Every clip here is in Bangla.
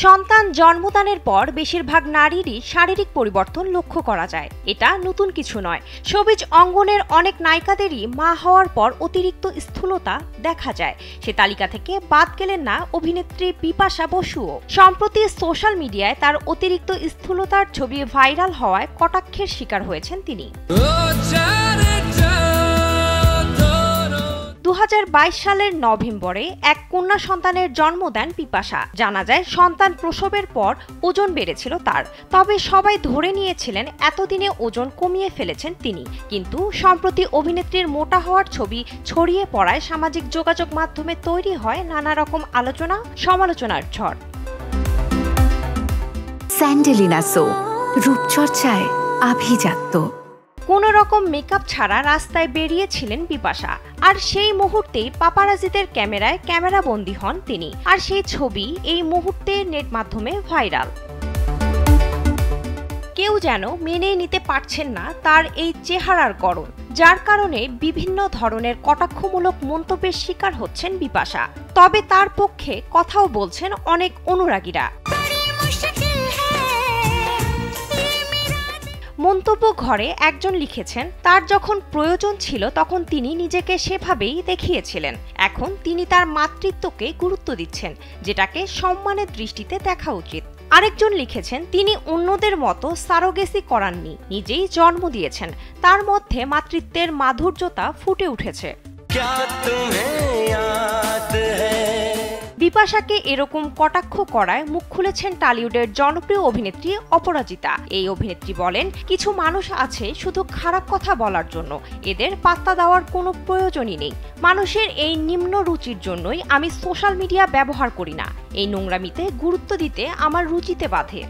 সন্তান জন্মদানের পর বেশিরভাগ নারীরই শারীরিক পরিবর্তন লক্ষ্য করা যায়। এটা নতুন কিছু নয়। শোবিজ অঙ্গনের অনেক নায়িকাদেরই মা হওয়ার পর অতিরিক্ত স্থূলতা দেখা যায়। সে তালিকা থেকে বাদ গেলেন না অভিনেত্রী বিপাশা বসুও। সম্প্রতি সোশ্যাল মিডিয়ায় তার অতিরিক্ত স্থূলতার ছবি ভাইরাল হওয়ায় কটাক্ষের শিকার হয়েছেন তিনি। 2022 সালের নভেম্বরে এক কন্যা সন্তানের জন্ম দেন বিপাশা। জানা যায় সন্তান প্রসবের পর ওজন বেড়েছিল তার, তবে সবাই ধরে নিয়েছিলেন এতদিনে ওজন কমিয়ে ফেলেছেন তিনি। কিন্তু সম্প্রতি অভিনেত্রীর মোটা হওয়ার ছবি ছড়িয়ে পড়ায় সামাজিক যোগাযোগ মাধ্যমে তৈরি হয় নানা রকম আলোচনা সমালোচনার ঝড়। স্যান্ডেলিনা সো, রূপচর্চায় আভিজাত্য। কোনো রকম মেকআপ ছাড়া রাস্তায় বেরিয়েছিলেন বিপাশা, আর সেই মুহূর্তেই পাপারাজিদের ক্যামেরায় ক্যামেরাবন্দী হন তিনি। আর সেই ছবি এই মুহূর্তে নেট মাধ্যমে ভাইরাল। কেউ যেন মেনেই নিতে পারছেন না তার এই চেহারার গড়ন, যার কারণে বিভিন্ন ধরনের কটাক্ষমূলক মন্তব্যের শিকার হচ্ছেন বিপাশা। তবে তার পক্ষে কথাও বলছেন অনেক অনুরাগীরা। মন্তব্য ঘরে একজন লিখেছেন, তার যখন প্রয়োজন ছিল তখন তিনি নিজেকে সেভাবেই দেখিয়েছিলেন। এখন তিনি তার মাতৃত্বকে গুরুত্ব দিচ্ছেন, যেটাকে সম্মানের দৃষ্টিতে দেখা উচিত। আরেকজন লিখেছেন, তিনি অন্যদের মতো সারোগেসি করাননি, নিজেই জন্ম দিয়েছেন। তার মধ্যে মাতৃত্বের মাধুর্যতা ফুটে উঠেছে। বিপাশাকে এরকম কটাক্ষ করায় মুখ খুলেছেন টলিউডের জনপ্রিয় অভিনেত্রী অপরাজিতা। এই অভিনেত্রী বলেন, কিছু মানুষ আছে শুধু খারাপ কথা বলার জন্য, এদের পাত্তা দেওয়ার কোনো প্রয়োজনই নেই। মানুষের এই নিম্ন রুচির জন্যই আমি সোশ্যাল মিডিয়া ব্যবহার করি না। এই নোংরামিতে গুরুত্ব দিতে আমার রুচিতে বাধে।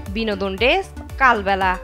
বিনোদন ডেস্ক, কালবেলা।